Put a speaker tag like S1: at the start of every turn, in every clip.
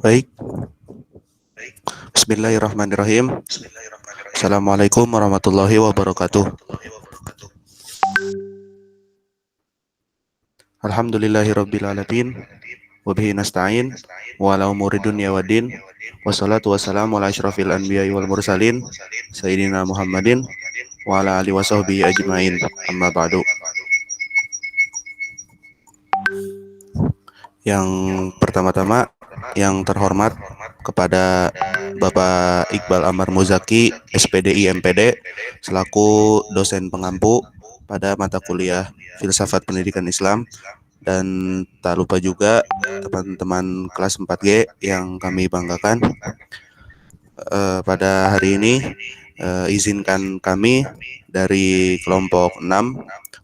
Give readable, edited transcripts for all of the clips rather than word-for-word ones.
S1: Baik, Bismillahirrahmanirrahim. Assalamualaikum warahmatullahi wabarakatuh. Alhamdulillahirrabbilalamin. Wabihi nasta'in. Wa ala umuri dunya waddin. Wassalatu wassalamu ala asyrafil anbiya'i wal mursalin. Sayyidina Muhammadin. Wa ala alihi wa sahbihi ajma'in. Amma ba'du. Yang pertama-tama, yang terhormat kepada Bapak Iqbal Amar Muzaki, SPDI MPD, selaku dosen pengampu pada mata kuliah Filsafat Pendidikan Islam, dan tak lupa juga teman-teman kelas 4G yang kami banggakan. Pada hari ini izinkan kami dari kelompok 6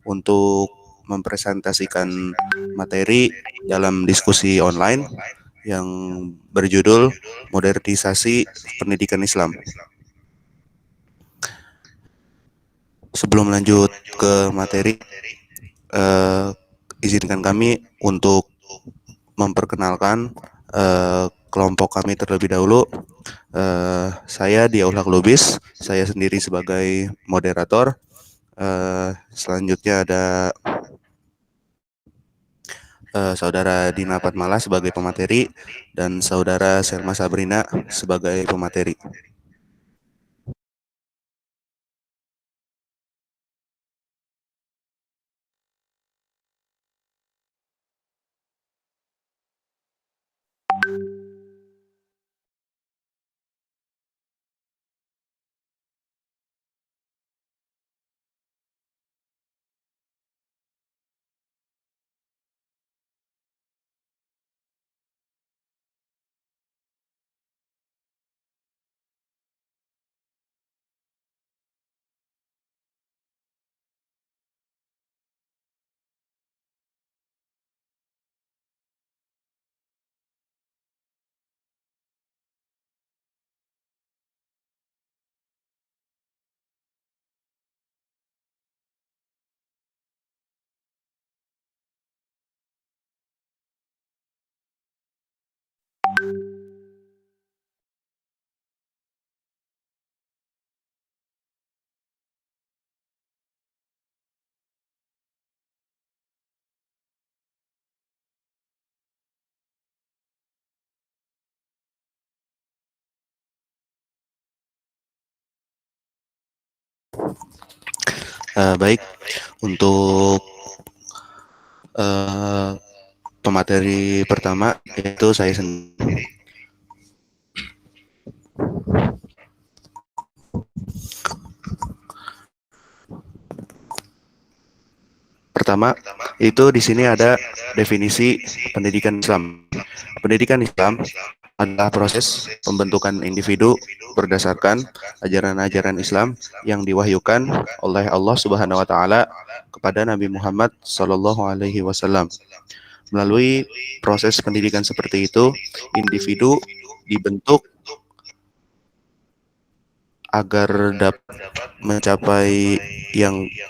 S1: untuk mempresentasikan materi dalam diskusi online yang berjudul Modernisasi Pendidikan Islam. Sebelum lanjut ke materi, izinkan kami untuk memperkenalkan kelompok kami terlebih dahulu. Saya Diaulhaq Lubis, saya sendiri sebagai moderator. Selanjutnya ada Saudara Dina Patmala sebagai pemateri dan Saudara Selma Sabrina sebagai pemateri. Baik, untuk pemateri pertama yaitu saya sendiri. Pertama, itu di sini ada definisi pendidikan Islam. Pendidikan Islam adalah proses pembentukan individu berdasarkan ajaran-ajaran Islam yang diwahyukan oleh Allah Subhanahu wa taala kepada Nabi Muhammad sallallahu alaihi wasallam. Melalui proses pendidikan seperti itu, individu dibentuk agar dapat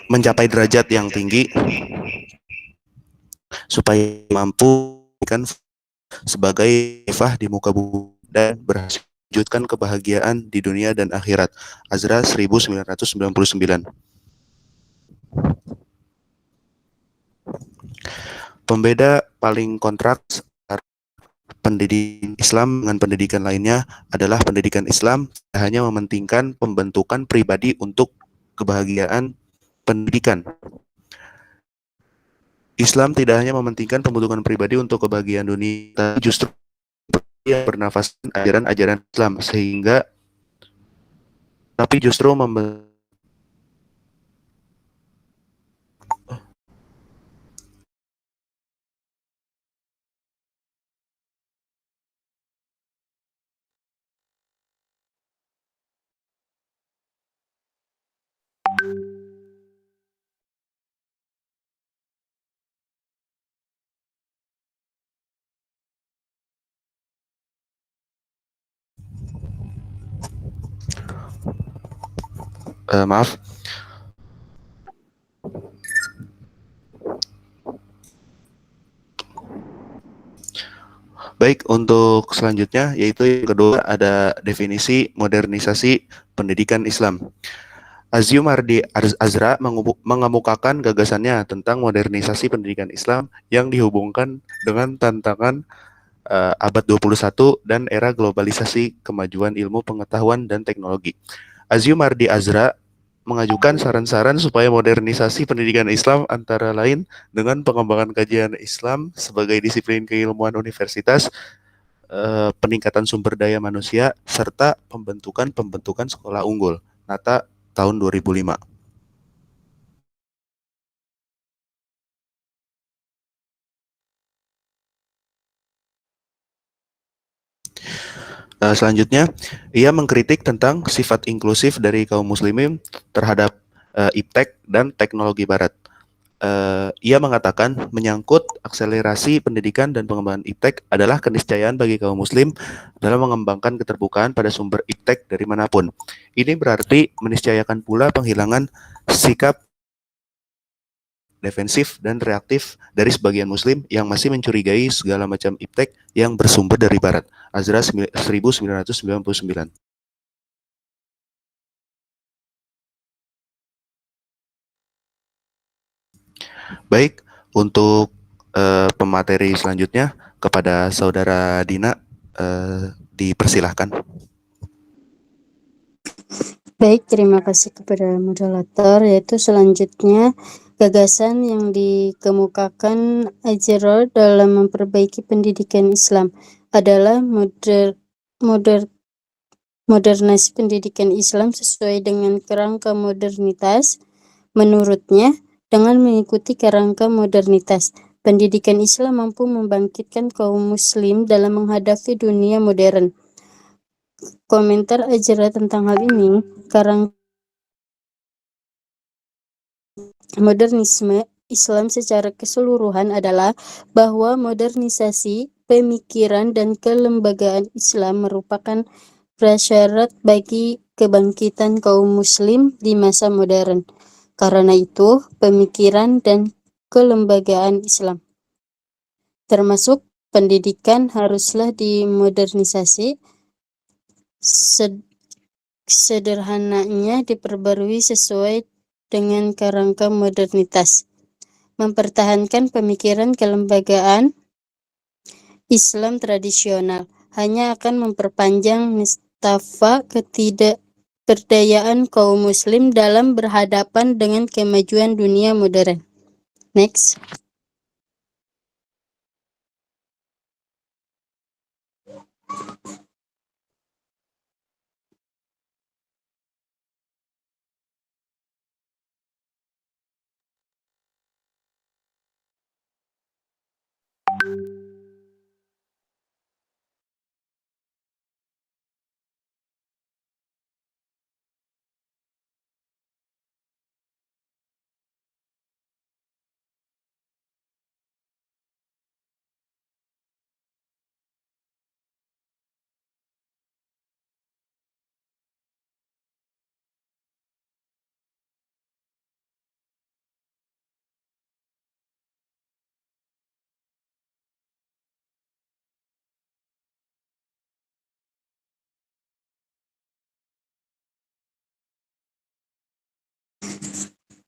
S1: mencapai derajat yang tinggi supaya mampu kan sebagai khalifah di muka bumi dan berhasil mewujudkan kebahagiaan di dunia dan akhirat. Azra 1999. Pembeda paling kontras pendidikan Islam dengan pendidikan lainnya adalah pendidikan Islam hanya mementingkan pembentukan pribadi untuk kebahagiaan pendidikan. Islam tidak hanya mementingkan pembentukan pribadi untuk kebahagiaan dunia, tapi justru ia bernafaskan ajaran-ajaran Islam sehingga tapi justru maaf. Baik, untuk selanjutnya yaitu yang kedua ada definisi modernisasi pendidikan Islam. Aziumardi Azra mengemukakan gagasannya tentang modernisasi pendidikan Islam yang dihubungkan dengan tantangan abad 21 dan era globalisasi kemajuan ilmu pengetahuan dan teknologi. Aziumardi Azra mengajukan saran-saran supaya modernisasi pendidikan Islam antara lain dengan pengembangan kajian Islam sebagai disiplin keilmuan universitas, peningkatan sumber daya manusia, serta pembentukan sekolah unggul. Nata tahun 2005. Selanjutnya, ia mengkritik tentang sifat inklusif dari kaum muslimin terhadap iptek dan teknologi barat. Ia mengatakan menyangkut akselerasi pendidikan dan pengembangan iptek adalah keniscayaan bagi kaum muslim dalam mengembangkan keterbukaan pada sumber iptek dari manapun. Ini berarti meniscayakan pula penghilangan sikap defensif dan reaktif dari sebagian muslim yang masih mencurigai segala macam iptek yang bersumber dari barat. Azra 1999. Baik, untuk pemateri selanjutnya kepada Saudara Dina dipersilahkan.
S2: Baik, terima kasih kepada moderator. Yaitu selanjutnya gagasan yang dikemukakan Azra dalam memperbaiki pendidikan Islam adalah modernasi pendidikan Islam sesuai dengan kerangka modernitas. Menurutnya, dengan mengikuti kerangka modernitas, pendidikan Islam mampu membangkitkan kaum muslim dalam menghadapi dunia modern. Komentar Azra tentang hal ini, modernisme Islam secara keseluruhan adalah bahwa modernisasi pemikiran dan kelembagaan Islam merupakan prasyarat bagi kebangkitan kaum muslim di masa modern. Karena itu, pemikiran dan kelembagaan Islam, termasuk pendidikan, haruslah dimodernisasi. Sederhananya diperbarui sesuai dengan kerangka modernitas. Mempertahankan pemikiran kelembagaan Islam tradisional hanya akan memperpanjang mustafa ketidakberdayaan kaum muslim dalam berhadapan dengan kemajuan dunia modern. Next.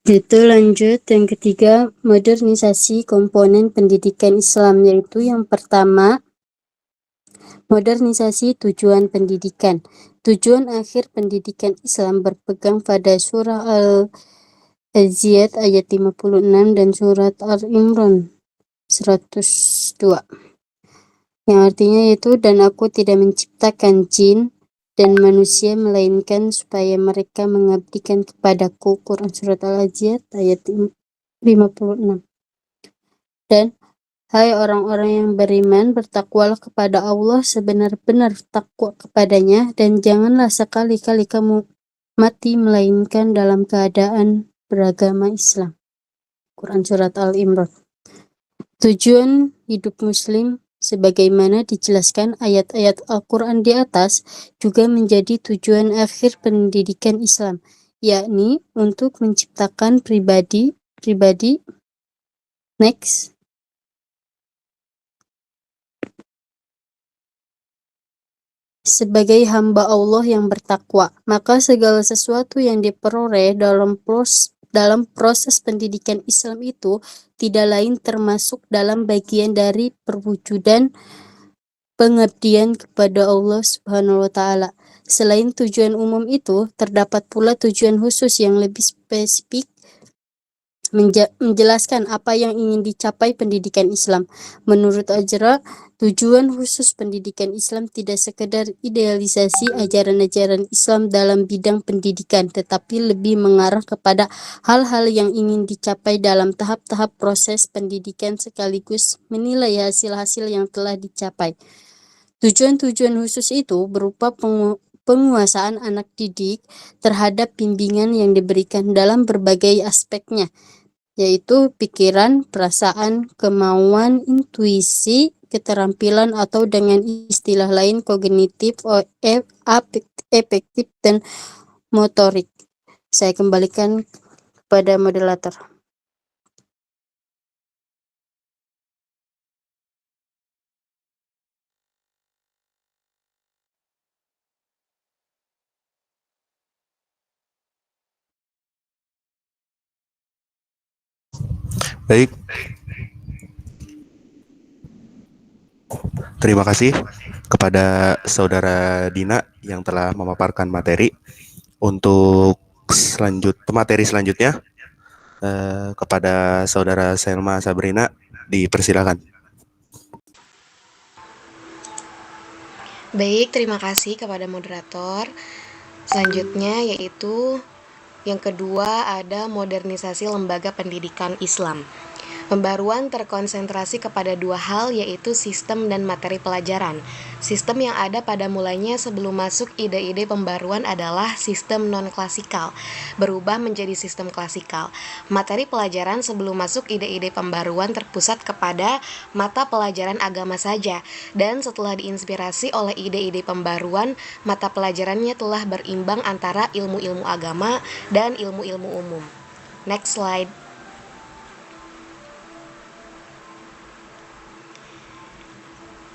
S2: Itu lanjut yang ketiga, modernisasi komponen pendidikan Islam, yaitu yang pertama, modernisasi tujuan pendidikan. Tujuan akhir pendidikan Islam berpegang pada surah Al-Aziyat ayat 56 dan surat Al-Imran 102. Yang artinya yaitu, dan aku tidak menciptakan jin dan manusia melainkan supaya mereka mengabdikan kepadaku. Quran surat Al-Aziyat ayat 56. Dan hai orang-orang yang beriman, bertakwalah kepada Allah sebenar-benar takwa kepadanya, dan janganlah sekali-kali kamu mati melainkan dalam keadaan beragama Islam. Quran surat Al-Imran. Tujuan hidup muslim sebagaimana dijelaskan ayat-ayat Al-Quran di atas juga menjadi tujuan akhir pendidikan Islam, yakni untuk menciptakan pribadi. Next. sebagai hamba Allah yang bertakwa. Maka segala sesuatu yang diperoleh dalam proses pendidikan Islam itu tidak lain termasuk dalam bagian dari perwujudan pengabdian kepada Allah Subhanahu wa taala. Selain tujuan umum itu, terdapat pula tujuan khusus yang lebih spesifik menjelaskan apa yang ingin dicapai pendidikan Islam. Menurut Ajra, tujuan khusus pendidikan Islam tidak sekedar idealisasi ajaran-ajaran Islam dalam bidang pendidikan, tetapi lebih mengarah kepada hal-hal yang ingin dicapai dalam tahap-tahap proses pendidikan sekaligus menilai hasil-hasil yang telah dicapai. Tujuan-tujuan khusus itu berupa penguasaan anak didik terhadap bimbingan yang diberikan dalam berbagai aspeknya, yaitu pikiran, perasaan, kemauan, intuisi, keterampilan atau dengan istilah lain kognitif, afektif, dan motorik. Saya kembalikan kepada moderator.
S1: Baik, terima kasih kepada Saudara Dina yang telah memaparkan materi. Untuk materi selanjutnya kepada Saudara Selma Sabrina, dipersilakan.
S3: Baik, terima kasih kepada moderator. Selanjutnya yaitu yang kedua ada modernisasi lembaga pendidikan Islam. Pembaruan terkonsentrasi kepada dua hal, yaitu sistem dan materi pelajaran. Sistem yang ada pada mulanya sebelum masuk ide-ide pembaruan adalah sistem non-klasikal, berubah menjadi sistem klasikal. Materi pelajaran sebelum masuk ide-ide pembaruan terpusat kepada mata pelajaran agama saja, dan setelah diinspirasi oleh ide-ide pembaruan, mata pelajarannya telah berimbang antara ilmu-ilmu agama dan ilmu-ilmu umum. Next slide.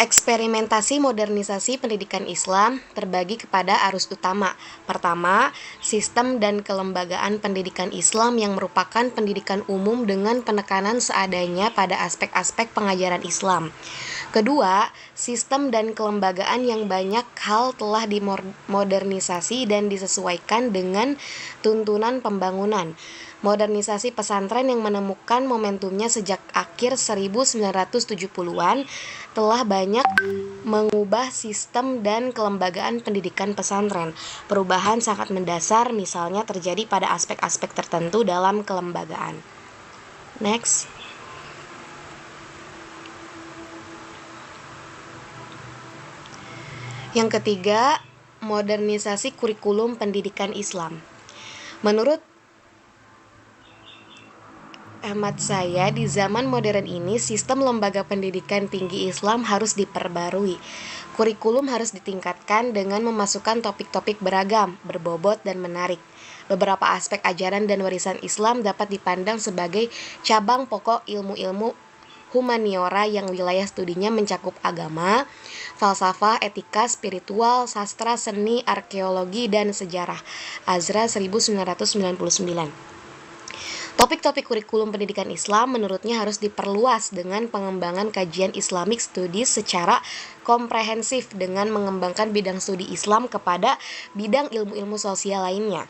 S3: Eksperimentasi modernisasi pendidikan Islam terbagi kepada arus utama. Pertama, sistem dan kelembagaan pendidikan Islam yang merupakan pendidikan umum dengan penekanan seadanya pada aspek-aspek pengajaran Islam. Kedua, sistem dan kelembagaan yang banyak hal telah dimodernisasi dan disesuaikan dengan tuntunan pembangunan. Modernisasi pesantren yang menemukan momentumnya sejak akhir 1970-an telah banyak mengubah sistem dan kelembagaan pendidikan pesantren. Perubahan sangat mendasar misalnya terjadi pada aspek-aspek tertentu dalam kelembagaan. Next. Yang ketiga, modernisasi kurikulum pendidikan Islam. Menurut hemat saya, di zaman modern ini, sistem lembaga pendidikan tinggi Islam harus diperbarui. Kurikulum harus ditingkatkan dengan memasukkan topik-topik beragam, berbobot, dan menarik. Beberapa aspek ajaran dan warisan Islam dapat dipandang sebagai cabang pokok ilmu-ilmu humaniora yang wilayah studinya mencakup agama, falsafah, etika, spiritual, sastra, seni, arkeologi, dan sejarah. Azra 1999. Topik-topik kurikulum pendidikan Islam menurutnya harus diperluas dengan pengembangan kajian Islamic Studies secara komprehensif dengan mengembangkan bidang studi Islam kepada bidang ilmu-ilmu sosial lainnya.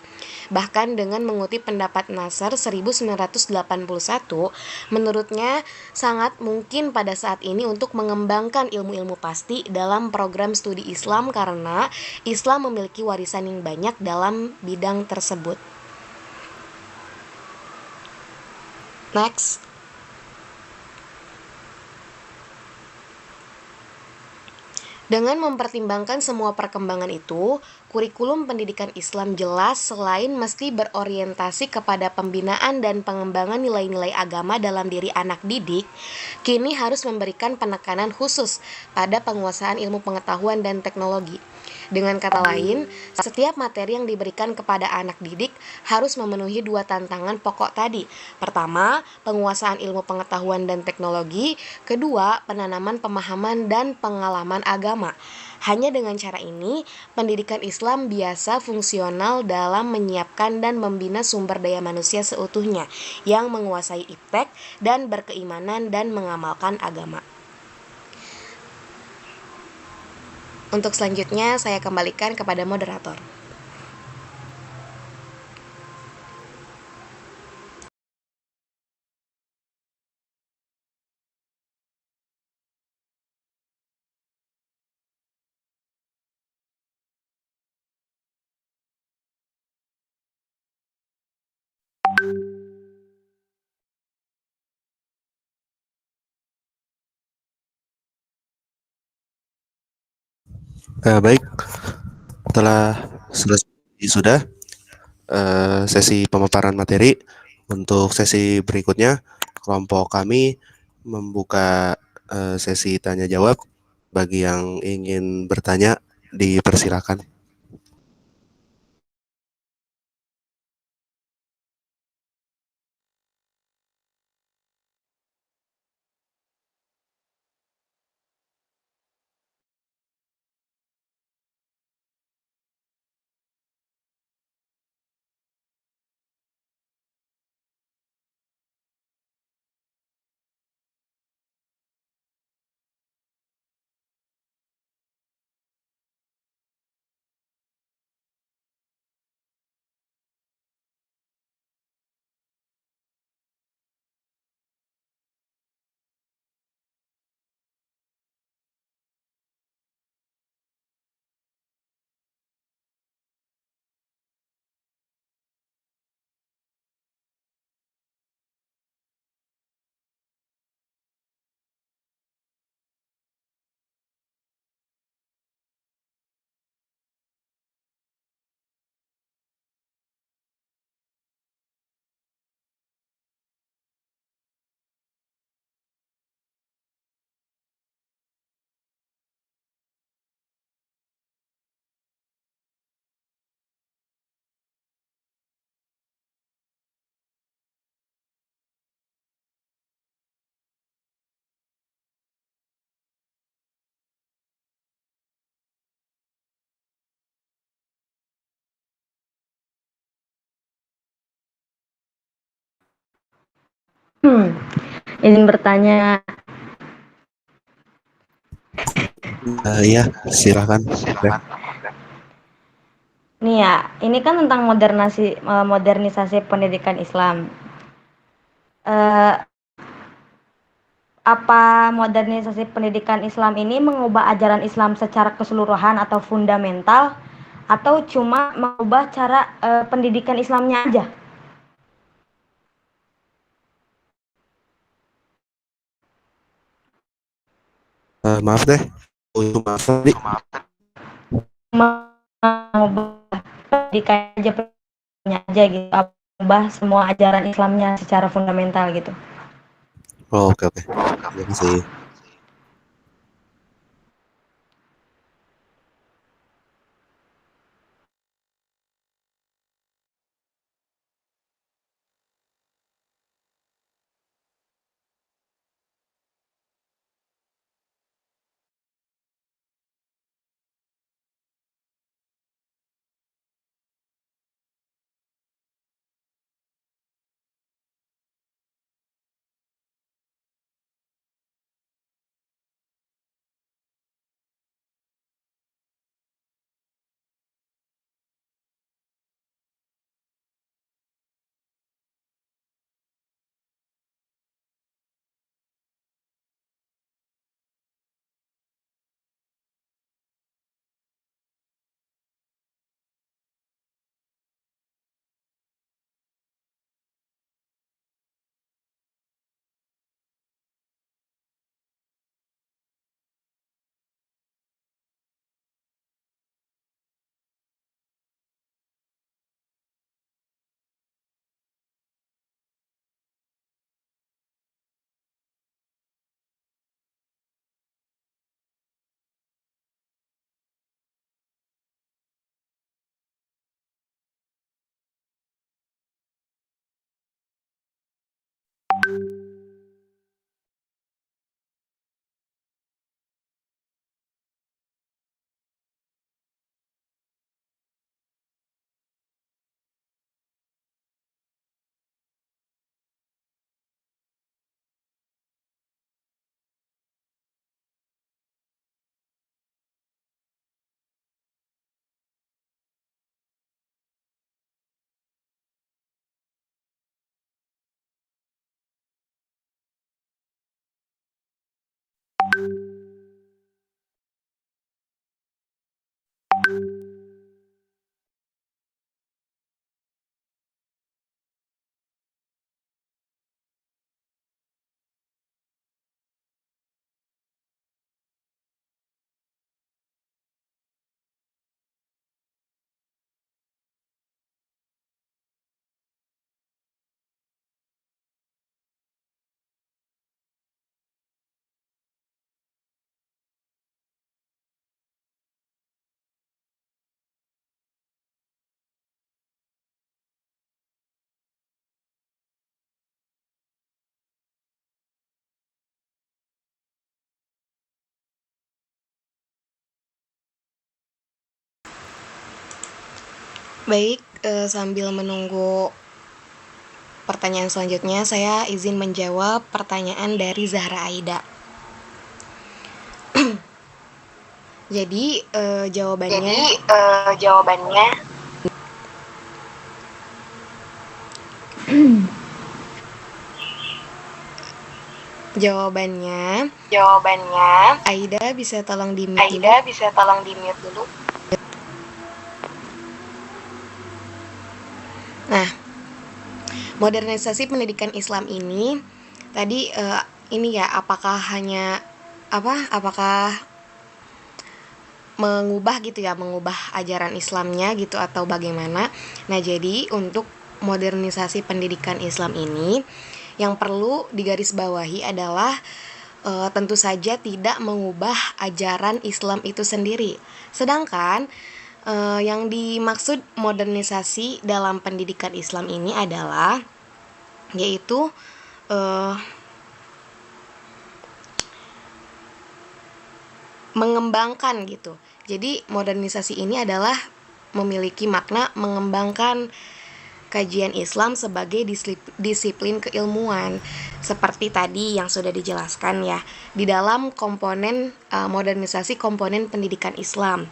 S3: Bahkan dengan mengutip pendapat Nasr 1981, menurutnya sangat mungkin pada saat ini untuk mengembangkan ilmu-ilmu pasti dalam program studi Islam karena Islam memiliki warisan yang banyak dalam bidang tersebut. Next. Dengan mempertimbangkan semua perkembangan itu, kurikulum pendidikan Islam jelas selain mesti berorientasi kepada pembinaan dan pengembangan nilai-nilai agama dalam diri anak didik, kini harus memberikan penekanan khusus pada penguasaan ilmu pengetahuan dan teknologi. Dengan kata lain, setiap materi yang diberikan kepada anak didik harus memenuhi dua tantangan pokok tadi. Pertama, penguasaan ilmu pengetahuan dan teknologi. Kedua, penanaman pemahaman dan pengalaman agama. Hanya dengan cara ini, pendidikan Islam biasa fungsional dalam menyiapkan dan membina sumber daya manusia seutuhnya yang menguasai iptek dan berkeimanan dan mengamalkan agama. Untuk selanjutnya, saya kembalikan kepada moderator.
S1: Baik, setelah selesai sudah sesi pemaparan materi, untuk sesi berikutnya kelompok kami membuka sesi tanya jawab. Bagi yang ingin bertanya, dipersilakan.
S4: Izin bertanya.
S1: Iya, silakan.
S4: Nih ya, ini kan tentang modernisasi pendidikan Islam. Apa modernisasi pendidikan Islam ini mengubah ajaran Islam secara keseluruhan atau fundamental, atau cuma mengubah cara pendidikan Islamnya aja?
S1: Maaf deh, maaf tadi.
S4: Mengubah pendidikan aja gitu, mengubah semua ajaran Islamnya secara fundamental gitu.
S1: Oh, oke, oke. Terima kasih.
S3: Baik, sambil menunggu pertanyaan selanjutnya, saya izin menjawab pertanyaan dari Zahra Aida. Jadi, jawabannya jawabannya Aida bisa tolong di-mute dulu. Nah, modernisasi pendidikan Islam ini tadi ini ya, apakah mengubah gitu ya, mengubah ajaran Islamnya gitu atau bagaimana? Nah, jadi untuk modernisasi pendidikan Islam ini yang perlu digarisbawahi adalah tentu saja tidak mengubah ajaran Islam itu sendiri. Sedangkan yang dimaksud modernisasi dalam pendidikan Islam ini adalah yaitu mengembangkan gitu. Jadi modernisasi ini adalah memiliki makna mengembangkan kajian Islam sebagai disiplin keilmuan seperti tadi yang sudah dijelaskan ya di dalam komponen modernisasi komponen pendidikan Islam.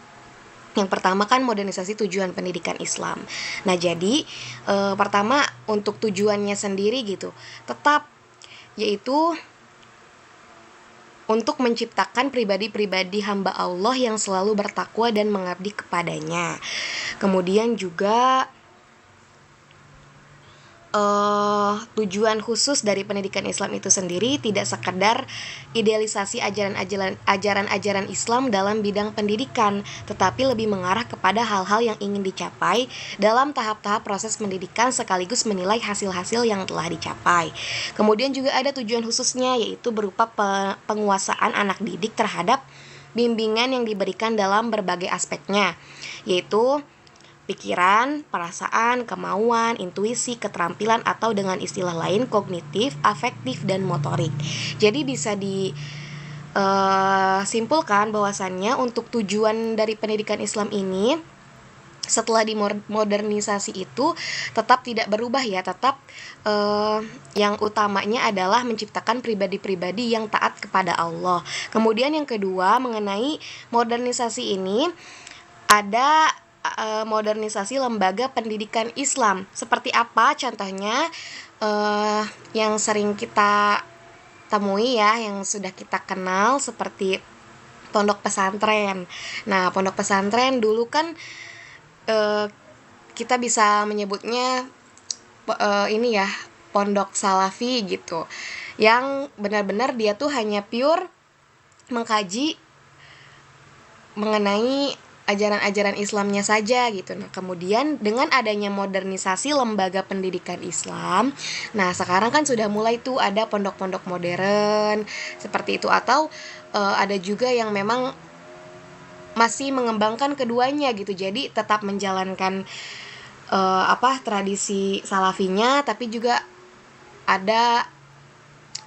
S3: Yang pertama kan modernisasi tujuan pendidikan Islam. Nah, jadi pertama untuk tujuannya sendiri gitu, tetap yaitu untuk menciptakan pribadi-pribadi hamba Allah yang selalu bertakwa dan mengabdi kepadanya. Kemudian juga tujuan khusus dari pendidikan Islam itu sendiri tidak sekedar idealisasi ajaran-ajaran Islam dalam bidang pendidikan, tetapi lebih mengarah kepada hal-hal yang ingin dicapai dalam tahap-tahap proses pendidikan sekaligus menilai hasil-hasil yang telah dicapai. Kemudian juga ada tujuan khususnya yaitu berupa penguasaan anak didik terhadap bimbingan yang diberikan dalam berbagai aspeknya, yaitu pikiran, perasaan, kemauan, intuisi, keterampilan atau dengan istilah lain kognitif, afektif, dan motorik. Jadi bisa disimpulkan bahwasannya untuk tujuan dari pendidikan Islam ini setelah dimodernisasi itu tetap tidak berubah ya, tetap yang utamanya adalah menciptakan pribadi-pribadi yang taat kepada Allah. Kemudian yang kedua mengenai modernisasi ini ada modernisasi lembaga pendidikan Islam. Seperti apa contohnya yang sering kita temui ya, yang sudah kita kenal seperti pondok pesantren. Nah, pondok pesantren dulu kan kita bisa menyebutnya ini ya, pondok salafi gitu. Yang benar-benar dia tuh hanya pure mengkaji mengenai ajaran-ajaran Islamnya saja gitu. Nah, kemudian dengan adanya modernisasi lembaga pendidikan Islam, nah sekarang kan sudah mulai tuh ada pondok-pondok modern seperti itu, atau ada juga yang memang masih mengembangkan keduanya gitu. Jadi tetap menjalankan tradisi salafinya, tapi juga ada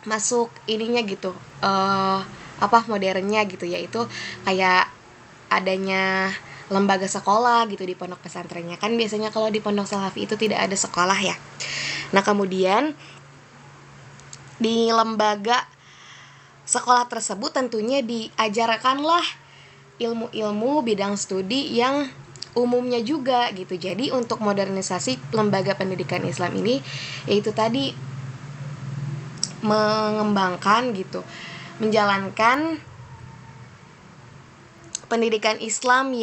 S3: masuk ininya gitu, apa modernnya gitu, yaitu kayak adanya lembaga sekolah gitu di pondok pesantrennya. Kan biasanya kalau di pondok salafi itu tidak ada sekolah ya. Nah, kemudian di lembaga sekolah tersebut tentunya diajarkanlah ilmu-ilmu bidang studi yang umumnya juga gitu. Jadi untuk modernisasi lembaga pendidikan Islam ini yaitu tadi mengembangkan gitu, menjalankan pendidikan Islam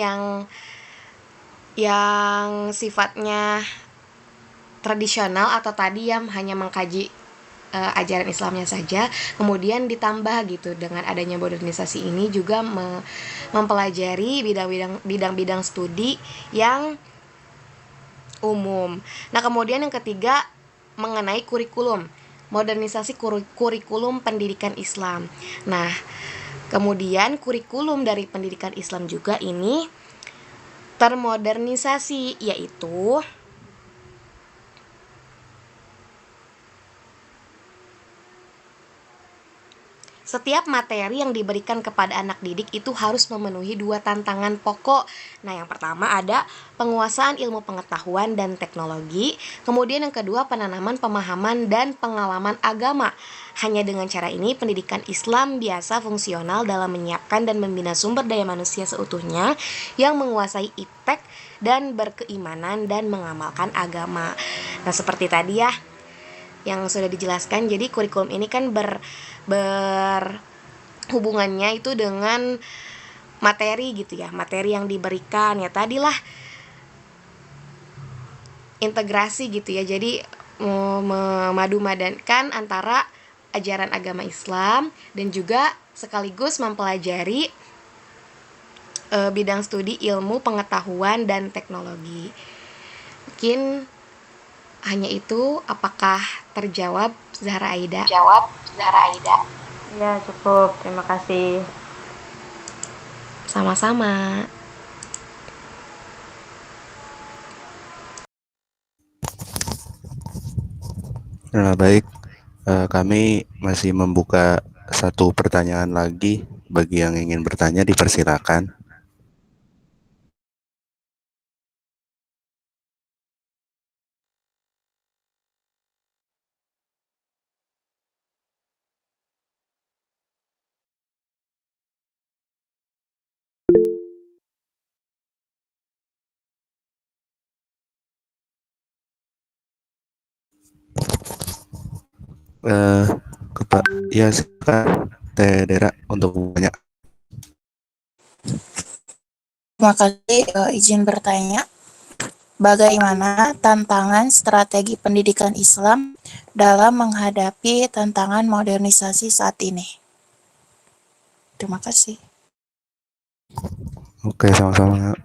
S3: yang sifatnya tradisional atau tadi yang hanya mengkaji ajaran Islamnya saja, kemudian ditambah gitu dengan adanya modernisasi ini juga mempelajari bidang-bidang studi yang umum. Nah, kemudian yang ketiga mengenai kurikulum, modernisasi kurikulum pendidikan Islam. Nah, kemudian kurikulum dari pendidikan Islam juga ini termodernisasi, yaitu setiap materi yang diberikan kepada anak didik itu harus memenuhi dua tantangan pokok. Nah, yang pertama ada penguasaan ilmu pengetahuan dan teknologi, kemudian yang kedua penanaman pemahaman dan pengalaman agama. Hanya dengan cara ini pendidikan Islam biasa fungsional dalam menyiapkan dan membina sumber daya manusia seutuhnya yang menguasai iptek dan berkeimanan dan mengamalkan agama. Nah, seperti tadi ya yang sudah dijelaskan, jadi kurikulum ini kan berhubungannya itu dengan materi gitu ya, materi yang diberikan ya tadilah integrasi gitu ya, jadi memadu-madankan antara ajaran agama Islam dan juga sekaligus mempelajari bidang studi ilmu pengetahuan dan teknologi. Mungkin hanya itu. Apakah terjawab, Zahra Aida?
S4: Ya, cukup. Terima kasih.
S3: Sama-sama.
S1: Nah, baik. Kami masih membuka satu pertanyaan lagi. Bagi yang ingin bertanya, dipersilakan. Eh, ya, silakan Teh Dera untuk bertanya.
S5: Terima kasih, izin bertanya. Bagaimana tantangan strategi pendidikan Islam dalam menghadapi tantangan modernisasi saat ini? Terima kasih.
S1: Oke, sama-sama.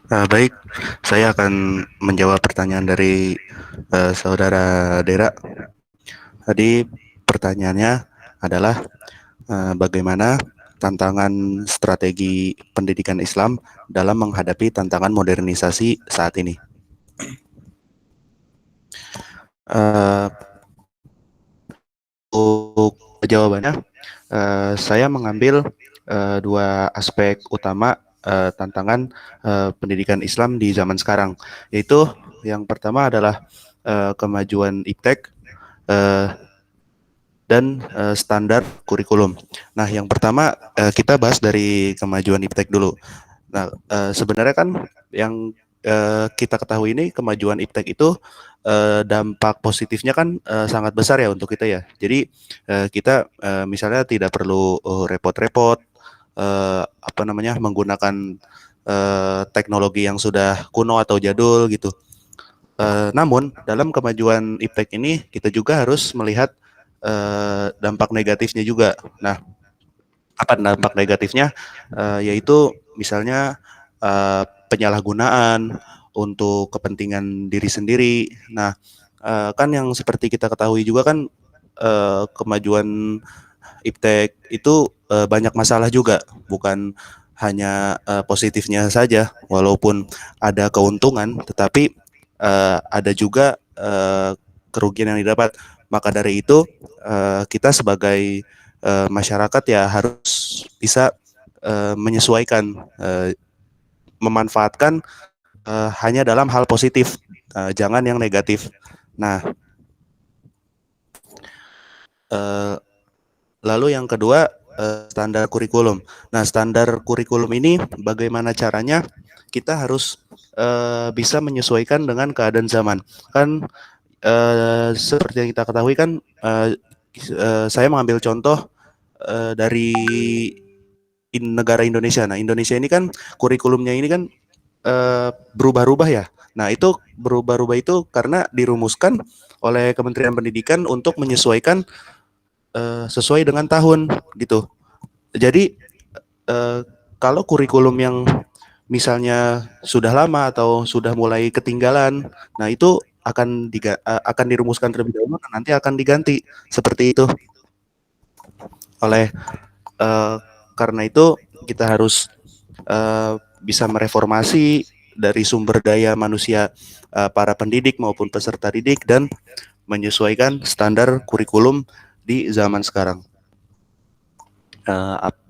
S1: Baik, saya akan menjawab pertanyaan dari saudara Dera. Tadi pertanyaannya adalah bagaimana tantangan strategi pendidikan Islam dalam menghadapi tantangan modernisasi saat ini. Uh, untuk jawabannya, saya mengambil dua aspek utama tantangan pendidikan Islam di zaman sekarang, yaitu yang pertama adalah kemajuan iptek dan standar kurikulum. Nah, yang pertama kita bahas dari kemajuan iptek dulu. Nah, sebenarnya kan yang kita ketahui ini kemajuan iptek itu dampak positifnya kan sangat besar ya untuk kita ya. Jadi kita misalnya tidak perlu repot-repot apa namanya menggunakan teknologi yang sudah kuno atau jadul gitu. Namun dalam kemajuan iptek ini kita juga harus melihat dampak negatifnya juga. Nah, apa dampak negatifnya? Yaitu misalnya penyalahgunaan untuk kepentingan diri sendiri. Nah, kan yang seperti kita ketahui juga kan kemajuan iptek itu banyak masalah juga, bukan hanya positifnya saja. Walaupun ada keuntungan, tetapi ada juga kerugian yang didapat. Maka dari itu kita sebagai masyarakat ya harus bisa menyesuaikan, memanfaatkan hanya dalam hal positif, jangan yang negatif. Nah, lalu yang kedua standar kurikulum. Nah, standar kurikulum ini bagaimana caranya kita harus bisa menyesuaikan dengan keadaan zaman. Kan seperti yang kita ketahui kan saya mengambil contoh dari negara Indonesia. Nah, Indonesia ini kan kurikulumnya ini kan berubah-ubah ya. Nah, itu berubah-ubah itu karena dirumuskan oleh Kementerian Pendidikan untuk menyesuaikan sesuai dengan tahun gitu. Jadi kalau kurikulum yang misalnya sudah lama atau sudah mulai ketinggalan, nah itu akan dirumuskan terlebih dahulu dan nanti akan diganti seperti itu. Oleh karena itu kita harus bisa mereformasi dari sumber daya manusia para pendidik maupun peserta didik dan menyesuaikan standar kurikulum di zaman sekarang.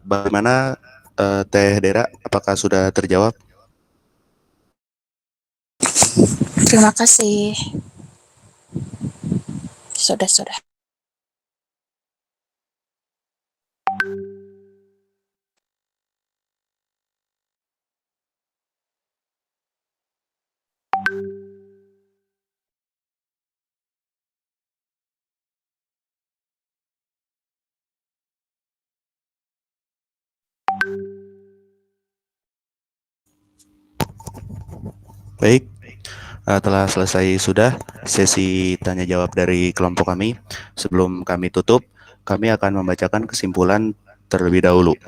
S1: Bagaimana Teh Dera? Apakah sudah terjawab?
S5: Terima kasih. Sudah.
S1: Baik, telah selesai sudah sesi tanya jawab dari kelompok kami. Sebelum kami tutup, kami akan membacakan kesimpulan terlebih dahulu.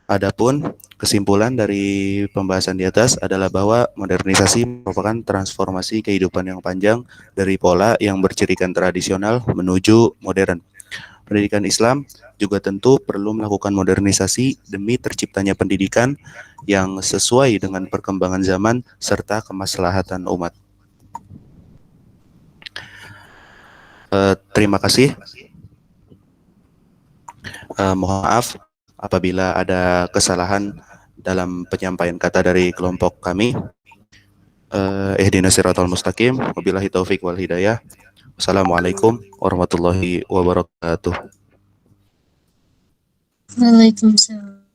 S1: Adapun kesimpulan dari pembahasan di atas adalah bahwa modernisasi merupakan transformasi kehidupan yang panjang dari pola yang bercirikan tradisional menuju modern. Pendidikan Islam juga tentu perlu melakukan modernisasi demi terciptanya pendidikan yang sesuai dengan perkembangan zaman serta kemaslahatan umat. Terima kasih. Mohon maaf apabila ada kesalahan dalam penyampaian kata dari kelompok kami. Ihdinas siratal mustaqim, wabillahi taufik wal hidayah. Wassalamualaikum warahmatullahi wabarakatuh.
S2: Waalaikumsalam.